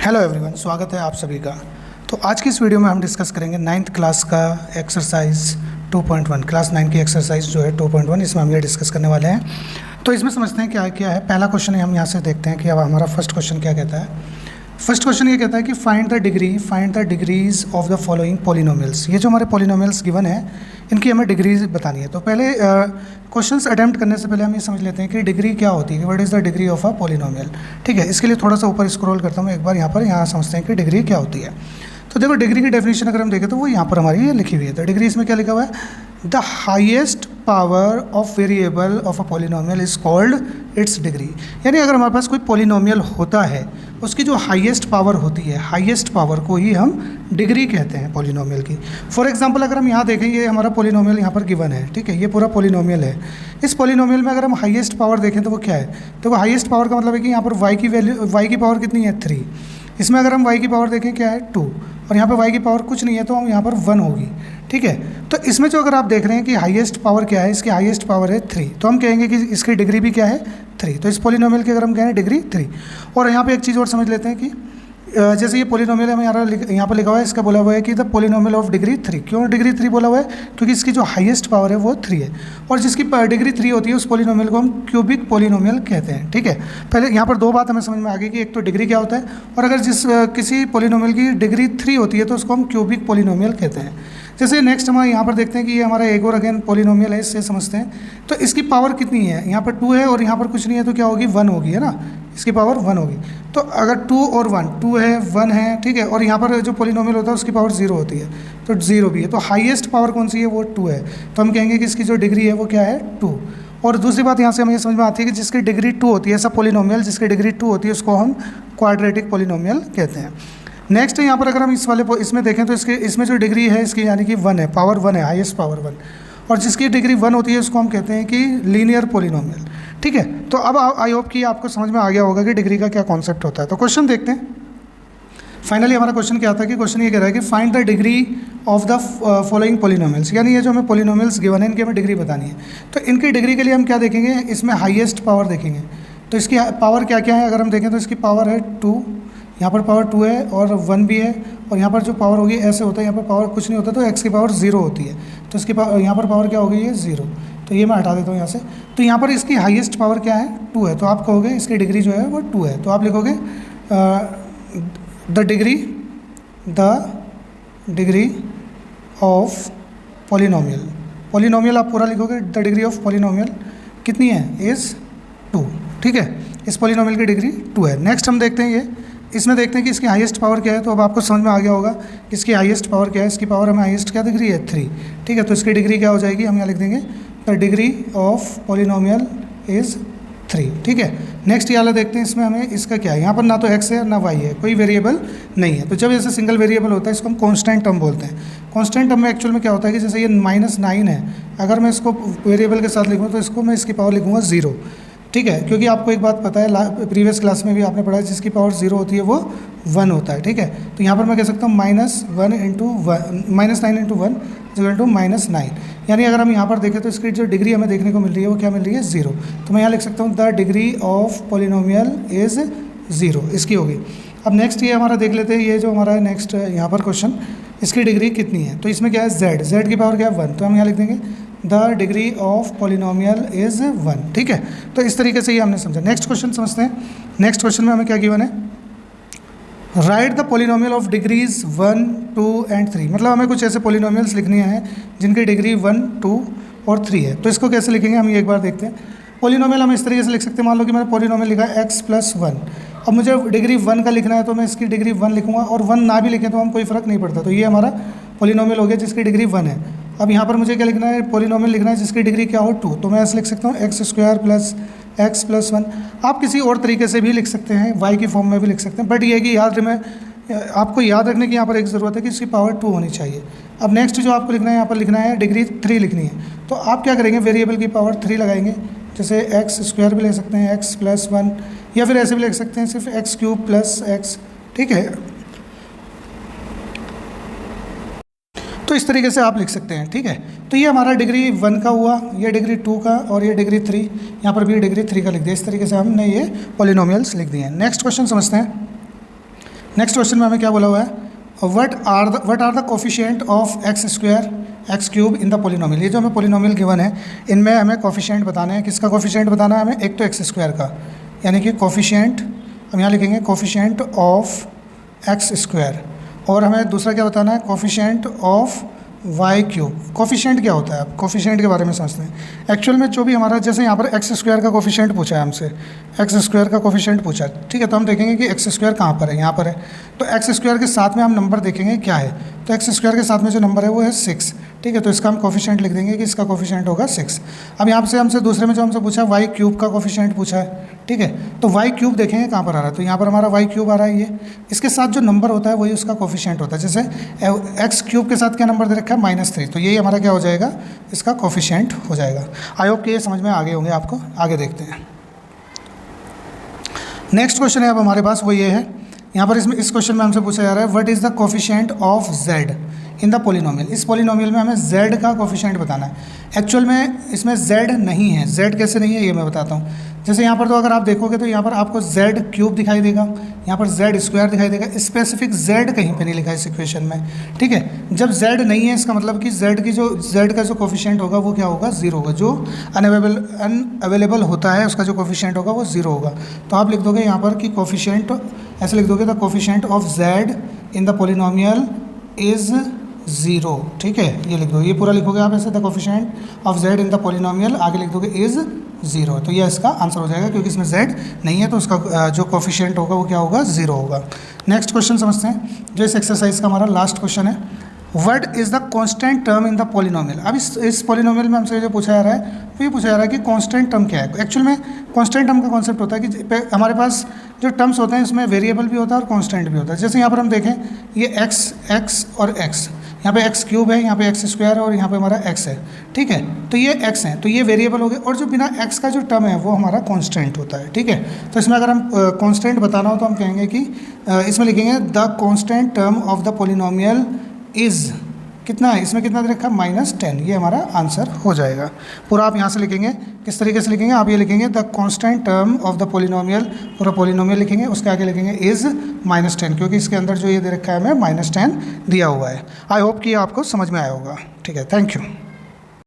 Hello everyone, स्वागत है आप सभी का। तो आज की इस वीडियो में हम डिस्कस करेंगे 9th क्लास का एक्सरसाइज 2.1। क्लास 9 की एक्सरसाइज जो है 2.1, इसमें हम ये डिस्कस करने वाले हैं। तो इसमें समझते हैं क्या क्या है। पहला क्वेश्चन हम यहाँ से देखते हैं कि अब हमारा फर्स्ट क्वेश्चन क्या कहता है। फर्स्ट क्वेश्चन ये कहता है कि find the degrees of the following polynomials. ये जो हमारे पॉलिनोमियल्स गिवन है, इनकी हमें डिग्रीज बतानी है। तो पहले क्वेश्चंस अटेम्प्ट करने से पहले हम ये समझ लेते हैं कि डिग्री क्या होती है, what is the degree of a polynomial. ठीक है, इसके लिए थोड़ा सा ऊपर स्क्रॉल करता हूँ एक बार, यहाँ समझते हैं कि डिग्री क्या होती है। तो देखो, डिग्री की डेफिनेशन अगर हम देखें तो वो यहाँ पर हमारी ये लिखी हुई है। तो डिग्री इसमें क्या लिखा हुआ है, the highest power of variable of a polynomial is called its degree. यानी अगर हमारे पास कोई पॉलिनोमियल होता है, उसकी जो हाईएस्ट पावर होती है, हाईएस्ट पावर को ही हम डिग्री कहते हैं पॉलिनोमियल की। फॉर एग्जांपल अगर हम यहाँ देखें, ये हमारा पॉलिनोमियल यहाँ पर गिवन है, ठीक है, ये पूरा पॉलिनोमियल है। इस पॉलिनोमियल में अगर हम हाईएस्ट पावर देखें तो वो क्या है, तो वो हाईएस्ट पावर का मतलब है कि यहाँ पर y की वैल्यू, y की पावर कितनी है 3। इसमें अगर हम y की पावर देखें क्या है 2, और यहाँ पर y की पावर कुछ नहीं है तो हम यहाँ पर 1 होगी। ठीक है, तो इसमें जो अगर आप देख रहे हैं कि हाईएस्ट पावर क्या है, इसकी हाईएस्ट पावर है 3, तो हम कहेंगे कि इसकी डिग्री भी क्या है 3। तो इस पॉलिनोमियल की अगर हम कहें डिग्री 3। और यहाँ पे एक चीज़ और समझ लेते हैं कि जैसे ये पॉलिनोमियल है, यहाँ पर लिखा हुआ है, इसका बोला हुआ है कि द पॉलिनोमियल ऑफ डिग्री 3। क्यों डिग्री 3 बोला हुआ है, क्योंकि इसकी जो हाईएस्ट पावर है वो 3 है, और जिसकी डिग्री 3 होती है उस पॉलिनोमियल को हम क्यूबिक पॉलिनोमियल कहते हैं। ठीक है, पहले यहाँ पर दो बात हमें समझ में आ गई कि एक तो डिग्री क्या होता है, और अगर किसी पॉलिनोमियल की डिग्री 3 होती है तो उसको हम क्यूबिक पॉलिनोमियल कहते हैं। जैसे नेक्स्ट हम यहाँ पर देखते हैं कि ये हमारा एक और अगेन पॉलिनोमियल है, इससे समझते हैं। तो इसकी पावर कितनी है, यहाँ पर 2 है और यहाँ पर कुछ नहीं है, तो क्या होगी 1 होगी, है ना, इसकी पावर 1 होगी। तो अगर 2 और 1, 2 है 1 है, ठीक है, और यहाँ पर जो पॉलिनोमियल होता है उसकी पावर 0 होती है, तो 0 भी है। तो हाईएस्ट पावर कौन सी है, वो 2 है। तो हम कहेंगे कि इसकी जो डिग्री है वो क्या है 2। और दूसरी बात यहाँ से हमें समझ में आती है कि जिसकी डिग्री 2 होती है, ऐसा पॉलिनोमियल जिसकी डिग्री 2 होती है उसको हम क्वाड्रेटिक पॉलिनोमियल कहते हैं। नेक्स्ट यहाँ पर अगर हम इसमें देखें तो इसमें जो डिग्री है इसकी यानी कि 1 है, पावर 1 है, हाईएस्ट पावर 1, और जिसकी डिग्री 1 होती है उसको हम कहते हैं कि लीनियर पॉलिनोमियल। ठीक है, तो अब आई होप कि आपको समझ में आ गया होगा कि डिग्री का क्या कॉन्सेप्ट होता है। तो क्वेश्चन देखते हैं। फाइनली हमारा क्वेश्चन क्या था कि क्वेश्चन ये कह रहा है कि find the degree of the following polynomials. यानी ये जो हमें पॉलिनोमियल्स गिवन है, इनकी हमें डिग्री बतानी है। तो इनकी डिग्री के लिए हम क्या देखेंगे, इसमें हाईएस्ट पावर देखेंगे। तो इसकी पावर क्या क्या है, अगर हम देखें तो इसकी पावर है 2, यहाँ पर पावर 2 है और 1 भी है, और यहाँ पर जो पावर होगी ऐसे होता है, यहाँ पर पावर कुछ नहीं होता तो x की पावर 0 होती है। तो इसकी यहाँ पर पावर क्या होगी, ये 0। तो ये मैं हटा देता हूँ यहाँ से। तो यहाँ पर इसकी हाईएस्ट पावर क्या है 2 है, तो आप कहोगे इसकी डिग्री जो है वो 2 है। तो आप लिखोगे द डिग्री ऑफ पॉलिनोमियल आप पूरा लिखोगे। द डिग्री ऑफ पॉलिनोमियल कितनी है, इज़ 2। ठीक है, इस पॉलिनोमियल की डिग्री 2 है। नेक्स्ट हम देखते हैं ये, इसमें देखते हैं कि इसकी हाईएस्ट पावर क्या है। तो अब आपको समझ में आ गया होगा कि इसकी हाईएस्ट पावर क्या है। इसकी पावर हमें हाईएस्ट क्या दिख रही है 3। ठीक है, तो इसकी डिग्री क्या हो जाएगी, हम यहाँ लिख देंगे the degree of polynomial is 3। ठीक है, नेक्स्ट ये वाला देखते हैं। इसमें हमें इसका क्या है, यहाँ पर ना तो x है ना y है, कोई वेरिएबल नहीं है। तो जब ऐसे सिंगल वेरिएबल होता है इसको हम कांस्टेंट टर्म बोलते हैं। कांस्टेंट टर्म में एक्चुअल में क्या होता है कि जैसे ये -9 है, अगर मैं इसको वेरिएबल के साथ लिखूँ तो इसको मैं इसकी पावर लिखूँगा 0। ठीक है, क्योंकि आपको एक बात पता है, प्रीवियस क्लास में भी आपने पढ़ा है, जिसकी पावर 0 होती है वो 1 होता है। ठीक है, तो यहाँ पर मैं कह सकता हूँ -9 × 1 -9। यानी अगर हम यहाँ पर देखें तो इसकी जो डिग्री हमें देखने को मिल रही है वो क्या मिल रही है 0। तो मैं यहाँ लिख सकता हूँ the degree of polynomial is 0, इसकी होगी। अब नेक्स्ट ये हमारा देख लेते हैं, ये जो हमारा नेक्स्ट यहाँ पर क्वेश्चन, इसकी डिग्री कितनी है। तो इसमें क्या है z की पावर क्या है 1, तो हम यहाँ लिख देंगे the degree of polynomial is 1। ठीक है, तो इस तरीके से ये हमने समझा। नेक्स्ट क्वेश्चन समझते हैं। नेक्स्ट क्वेश्चन में हमें क्या गिवन है, right the polynomial of degrees 1, 2 and 3। मतलब हमें कुछ ऐसे पॉलिनोमियल्स लिखनी है जिनकी डिग्री 1, 2 और 3 है। तो इसको कैसे लिखेंगे हम ये एक बार देखते हैं। पॉलिनोमियल हम इस तरीके से लिख सकते हैं, मान लो कि मैंने पॉलिनोमियल लिखा है x + 1। अब मुझे डिग्री 1 का लिखना है तो मैं इसकी डिग्री 1 लिखूंगा, और 1 ना भी लिखें तो हम कोई फ़र्क नहीं पड़ता। तो ये हमारा पॉलिनोमियल हो गया जिसकी डिग्री 1 है। अब यहाँ पर मुझे क्या लिखना है, पॉलिनोमियल लिखना है जिसकी डिग्री क्या हो 2। तो मैं ऐसे लिख सकता हूँ x² + x + 1। आप किसी और तरीके से भी लिख सकते हैं, y की फॉर्म में भी लिख सकते हैं, बट ये है कि आपको याद रखने की यहाँ पर एक ज़रूरत है कि इसकी पावर 2 होनी चाहिए। अब नेक्स्ट जो आपको लिखना है, यहाँ पर लिखना है डिग्री 3 लिखनी है। तो आप क्या करेंगे, वेरिएबल की पावर 3 लगाएंगे। जैसे x² भी ले सकते हैं, x + 1, या फिर ऐसे भी लिख सकते हैं सिर्फ x³ + x। ठीक है, तो इस तरीके से आप लिख सकते हैं। ठीक है, तो ये हमारा डिग्री 1 का हुआ, ये डिग्री 2 का, और ये डिग्री 3, यहाँ पर भी डिग्री 3 का लिख दिया। इस तरीके से हमने ये पॉलिनोमियल्स लिख दिए हैं। नेक्स्ट क्वेश्चन समझते हैं। नेक्स्ट क्वेश्चन में हमें क्या बोला हुआ है, what are the coefficient of x square x cube in the polynomial. ये जो हमें पोलिनोमियल गिवन है इनमें हमें कोफिशिएंट बताना है। किसका कोफिशिएंट बताना है हमें, एक तो एक्स स्क्वायर का, यानी कि कोफिशिएंट हम यहाँ लिखेंगे कोफिशिएंट ऑफ एक्स स्क्वायर, और हमें दूसरा क्या बताना है, coefficient of y cube. Coefficient क्या होता है, आप कोफिशिएंट के बारे में समझते हैं। एक्चुअल में जो भी हमारा, जैसे यहाँ पर एक्स स्क्वायर का कोफिशिएंट पूछा है हमसे, एक्स स्क्वायर का कोफिशिएंट पूछा है, ठीक है, तो हम देखेंगे कि एक्स स्क्वायर कहाँ पर है, यहाँ पर है। तो एक्स स्क्वायर के साथ में हम नंबर देखेंगे क्या है, तो एक्स स्क्वायर के साथ में जो नंबर है वो है 6, ठीक है, तो इसका हम कोफिशिएंट लिख देंगे कि इसका कोफिशिएंट होगा 6। अब यहाँ से हमसे दूसरे में जो हमसे पूछा है वाई क्यूब का कोफिशिएंट पूछा है, ठीक है, तो वाई क्यूब देखेंगे कहाँ पर आ रहा है, तो यहाँ पर हमारा वाई क्यूब आ रहा है, ये इसके साथ जो नंबर होता है वही उसका कोफिशिएंट होता है। जैसे एक्स क्यूब के साथ क्या नंबर दे रखा है, -3, तो यही हमारा क्या हो जाएगा, इसका कोफिशिएंट हो जाएगा। आई होप कि ये समझ में आ गए होंगे आपको। आगे देखते हैं, नेक्स्ट क्वेश्चन है अब हमारे पास, वो ये है, यहाँ पर इस क्वेश्चन में हमसे पूछा जा रहा है what is the coefficient of Z in the polynomial. इस पोलिनोमियल में हमें z का कोफिशिएंट बताना है। एक्चुअल में इसमें z नहीं है, z कैसे नहीं है ये मैं बताता हूँ। जैसे यहाँ पर तो अगर आप देखोगे तो यहाँ पर आपको z क्यूब दिखाई देगा, यहाँ पर z स्क्वायर दिखाई देगा, स्पेसिफिक z कहीं पे नहीं लिखा है इस इक्वेशन में, ठीक है। जब z नहीं है इसका मतलब कि z का जो कोफिशिएंट होगा वो क्या होगा, 0 होगा। जो अनअवेलेबल होता है उसका जो कोफिशिएंट होगा वो 0 होगा। तो आप लिख दोगे यहाँ पर कि कोफिशिएंट, ऐसे लिख दोगे the coefficient of z in the polynomial is 0, ठीक है, ये लिख दो, ये पूरा लिखोगे आप ऐसे, the coefficient of z in the polynomial, आगे लिख दोगे इज़ 0, तो ये इसका आंसर हो जाएगा, क्योंकि इसमें z नहीं है तो उसका जो कोफिशिएंट होगा वो क्या होगा, 0 होगा। नेक्स्ट क्वेश्चन समझते हैं, जो इस एक्सरसाइज का हमारा लास्ट क्वेश्चन है, what is the constant term in the polynomial. अब इस पोलिनोमियल में हमसे जो पूछा जा रहा है तो ये पूछा जा रहा है कि कांस्टेंट टर्म क्या है। एक्चुअल में कांस्टेंट टर्म का कॉन्सेप्ट होता है कि हमारे पास जो टर्म्स होते हैं इसमें वेरिएबल भी होता है और कांस्टेंट भी होता है। जैसे यहाँ पर हम देखें, ये x और x, यहाँ पे एक्स क्यूब है, यहाँ पे एक्स स्क्वायर है और यहाँ पे हमारा x है, ठीक है, तो ये x है, तो ये वेरिएबल हो गए, और जो बिना x का जो टर्म है वो हमारा कांस्टेंट होता है, ठीक है। तो इसमें अगर हम कांस्टेंट बताना हो तो हम कहेंगे कि इसमें लिखेंगे the constant term of the polynomial is, कितना है इसमें, कितना दे रखा है, -10, ये हमारा आंसर हो जाएगा। पूरा आप यहाँ से लिखेंगे, किस तरीके से लिखेंगे, आप ये लिखेंगे the constant term of the polynomial, पूरा पोलिनोमियल लिखेंगे, उसके आगे लिखेंगे इज़ -10, क्योंकि इसके अंदर जो ये दे रखा है हमें -10 दिया हुआ है। आई होप कि आपको समझ में आया होगा, ठीक है, थैंक यू।